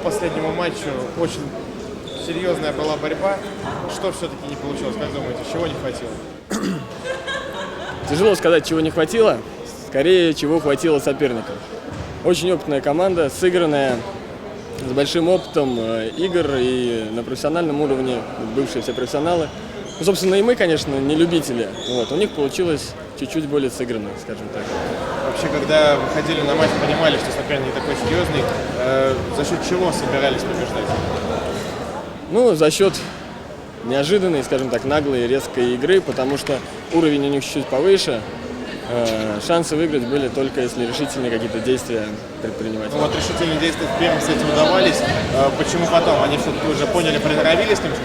последнему матчу очень серьезная была борьба. Что все-таки не получилось? Как думаете, чего не хватило? Тяжело сказать, чего не хватило, скорее, чего хватило соперникам. Очень опытная команда, сыгранная, с большим опытом игр и на профессиональном уровне, бывшие все профессионалы. Ну, собственно, и мы, конечно, не любители. Вот. У них получилось чуть-чуть более сыгранно, скажем так. Вообще, когда выходили на матч, понимали, что соперник не такой серьезный. За счет чего собирались побеждать? Ну, за счет неожиданной, скажем так, наглой и резкой игры, потому что уровень у них чуть-чуть повыше. Шансы выиграть были только если решительные какие-то действия предпринимать. Ну вот решительные действия в первом сете удавались. Почему потом? Они все-таки уже поняли, приноровились немножко?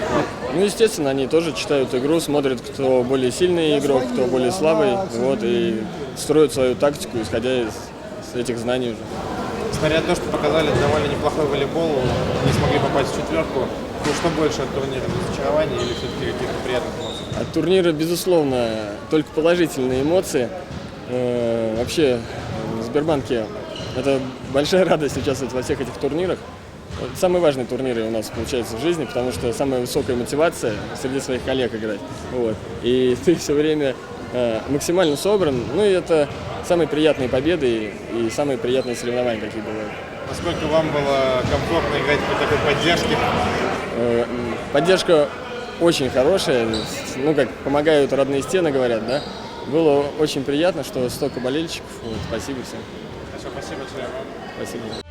Ну, естественно, они тоже читают игру, смотрят, кто более сильный игрок, кто более слабый, вот, и строят свою тактику, исходя из этих знаний уже. Несмотря на то, что показали довольно неплохой волейбол, не смогли попасть в четверку. Ну, что больше от турнира? Разочарование или все-таки каких-то приятных эмоций? От турнира, безусловно, только положительные эмоции. Вообще, в Сбербанке это большая радость участвовать во всех этих турнирах. Вот самые важные турниры у нас получаются в жизни, потому что самая высокая мотивация среди своих коллег играть. Вот. И ты все время максимально собран. Ну и это самые приятные победы и самые приятные соревнования, какие бывают. Насколько вам было комфортно играть при такой поддержке? Поддержка очень хорошая, ну как помогают родные стены, говорят, да. Было очень приятно, что столько болельщиков. Вот, спасибо всем. Спасибо большое вам. Спасибо.